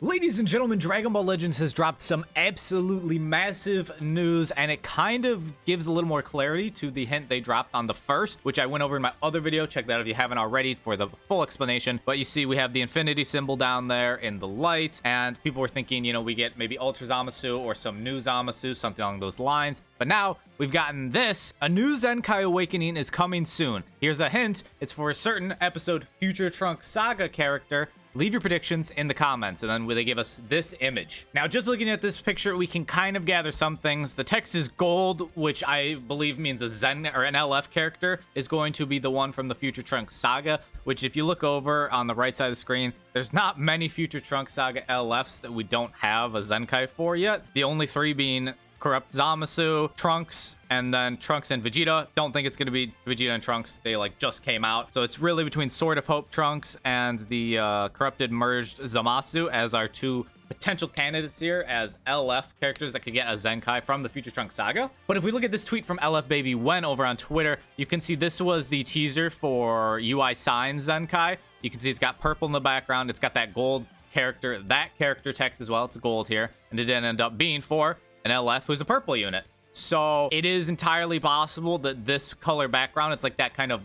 Ladies and gentlemen, Dragon Ball Legends has dropped some absolutely massive news, and it kind of gives a little more clarity to the hint they dropped on the first, which I went over in my other video. Check that out if you haven't already for the full explanation. But you see we have the infinity symbol down there in the light, and people were thinking, you know, we get maybe Ultra Zamasu or some new Zamasu, something along those lines. But now we've gotten this. A new Zenkai Awakening is coming soon. Here's a hint. It's for a certain episode Future Trunks Saga character. Leave your predictions in the comments, and then they give us this image. Now, just looking at this picture, we can kind of gather some things. The text is gold, which I believe means a Zen or an LF character is going to be the one from the Future Trunks Saga, which if you look over on the right side of the screen, there's not many Future Trunks Saga LFs that we don't have a Zenkai for yet. The only three being Corrupt Zamasu, Trunks, and then Trunks and Vegeta. Don't think it's going to be Vegeta and Trunks. They just came out. So it's really between Sword of Hope Trunks and the corrupted merged Zamasu as our two potential candidates here as LF characters that could get a Zenkai from the Future Trunks Saga. But if we look at this tweet from LF Baby Wen over on Twitter, you can see this was the teaser for UI Sign Zenkai. You can see it's got purple in the background. It's got that gold character, that character text as well. It's gold here. And it didn't end up being for an LF who's a purple unit. So it is entirely possible that this color background, it's like that kind of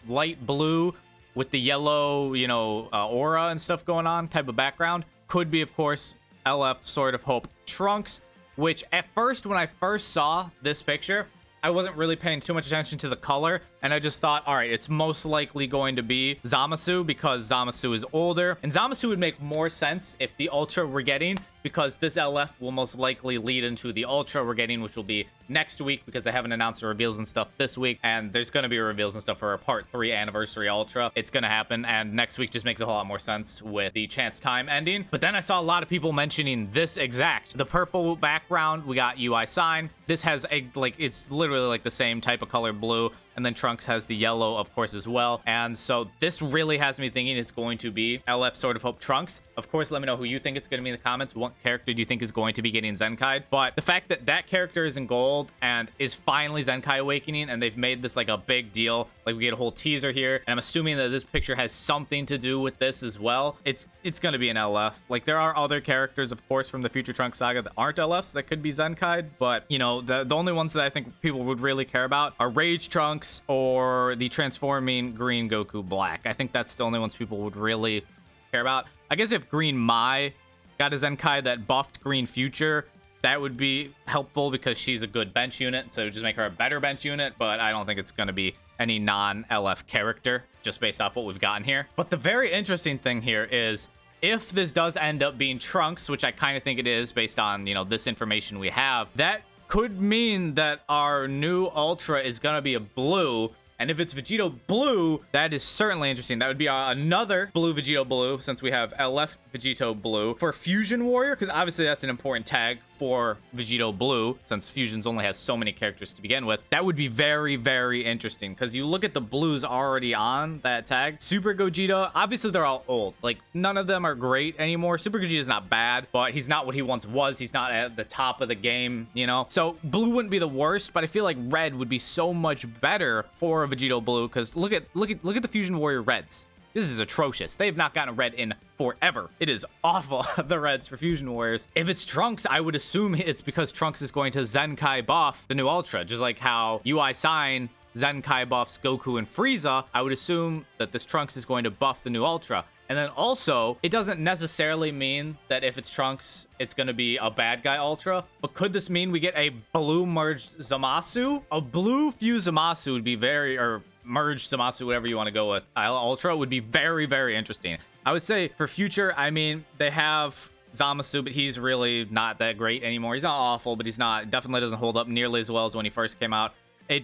light blue with the yellow, you know, aura and stuff going on type of background, could be, of course, LF Sword of Hope Trunks, which at first, when I first saw this picture, I wasn't really paying too much attention to the color, and I just thought, all right, it's most likely going to be Zamasu because Zamasu is older, and Zamasu would make more sense if the Ultra we're getting, because this LF will most likely lead into the Ultra we're getting, which will be next week because they haven't announced the reveals and stuff this week, and there's going to be reveals and stuff for a Part 3 Anniversary Ultra. It's going to happen, and next week just makes a whole lot more sense with the Chance Time ending. But then I saw a lot of people mentioning this exact. The purple background, we got UI Sign. This has a, it's literally like the same type of color blue, and then Trunks has the yellow, of course, as well. And so this really has me thinking it's going to be LF Sword of Hope Trunks. Of course, let me know who you think it's going to be in the comments. What character do you think is going to be getting Zenkai'd? But the fact that that character is in gold and is finally Zenkai Awakening, and they've made this like a big deal. Like, we get a whole teaser here, and I'm assuming that this picture has something to do with this as well. It's going to be an LF. Like, there are other characters, of course, from the Future Trunks Saga that aren't LFs that could be Zenkai'd, but, you know, the only ones that I think people would really care about are Rage Trunks or the transforming Green Goku Black. I think that's the only ones people would really care about. I guess if Green Mai got a Zenkai that buffed Green Future, that would be helpful because she's a good bench unit, so just make her a better bench unit, but I don't think it's going to be any non-LF character just based off what we've gotten here. But the very interesting thing here is if this does end up being Trunks, which I kind of think it is based on, you know, this information we have, that could mean that our new Ultra is going to be a blue. And if it's Vegito Blue, that is certainly interesting. That would be another blue Vegito Blue, since we have LF Vegito Blue for Fusion Warrior, because obviously that's an important tag for Vegito Blue, since Fusions only has so many characters to begin with. That would be very, very interesting, because you look at the blues already on that tag. Super Gogeta, obviously they're all old. Like, none of them are great anymore. Super Gogeta is not bad, but he's not what he once was. He's not at the top of the game, you know? So blue wouldn't be the worst, but I feel like red would be so much better for a Vegito Blue, because look at the Fusion Warrior reds. This is atrocious. They have not gotten a red in forever. It is awful, the reds for Fusion Warriors. If it's Trunks, I would assume it's because Trunks is going to Zenkai buff the new Ultra, just like how UI Sign Zenkai buffs Goku and Frieza. I would assume that this Trunks is going to buff the new Ultra. And then also, it doesn't necessarily mean that if it's Trunks, it's going to be a bad guy Ultra. But could this mean we get a blue merged Zamasu? A blue fused Zamasu would be or merged Zamasu, whatever you want to go with. Ultra would be very, very interesting. I would say for future, I mean, they have Zamasu, but he's really not that great anymore. He's not awful, but he's not, definitely doesn't hold up nearly as well as when he first came out.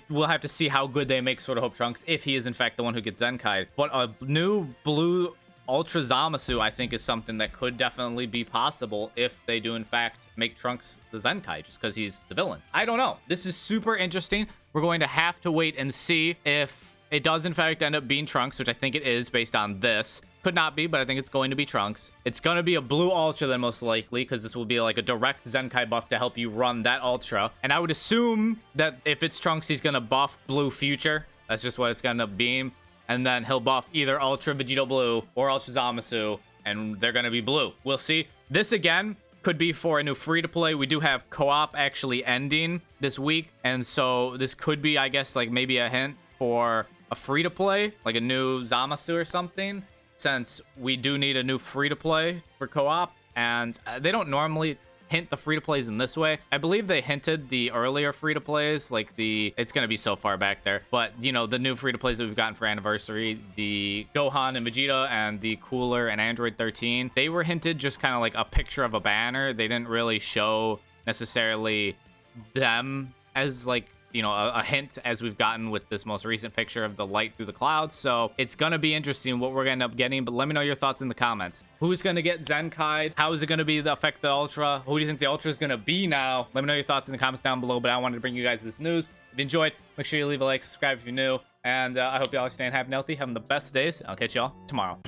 We'll have to see how good they make Sword of Hope Trunks if he is in fact the one who gets Zenkai. But a new blue Ultra Zamasu, I think, is something that could definitely be possible if they do in fact make Trunks the Zenkai, just because he's the villain. I don't know. This is super interesting. We're going to have to wait and see if it does in fact end up being Trunks, which I think it is based on this. Could not be, but I think it's going to be Trunks. It's going to be a blue Ultra then, most likely, because this will be like a direct Zenkai buff to help you run that Ultra. And I would assume that if it's Trunks, he's going to buff Blue Future. That's just what it's going to end up being. And then he'll buff either Ultra Vegito Blue or Ultra Zamasu, and they're going to be blue. We'll see. This again could be for a new free-to-play. We do have co-op actually ending this week, and so this could be, I guess, like maybe a hint for a free-to-play, like a new Zamasu or something, since we do need a new free-to-play for co-op, and they don't normally hint the free-to-plays in this way. I believe they hinted the earlier free-to-plays, like it's gonna be so far back there, but you know, the new free-to-plays that we've gotten for anniversary, the Gohan and Vegeta and the Cooler and Android 13, they were hinted just kind of like a picture of a banner. They didn't really show necessarily them as like, you know, a hint as we've gotten with this most recent picture of the light through the clouds. So it's gonna be interesting what we're gonna end up getting, but let me know your thoughts in the comments. Who's gonna get Zenkai? How is it gonna be the affect the Ultra? Who do you think the Ultra is gonna be now? Let me know your thoughts in the comments down below, but I wanted to bring you guys this news. If you enjoyed, make sure you leave a like, subscribe if you're new, and I hope y'all are staying happy and healthy, having the best days. I'll catch y'all tomorrow.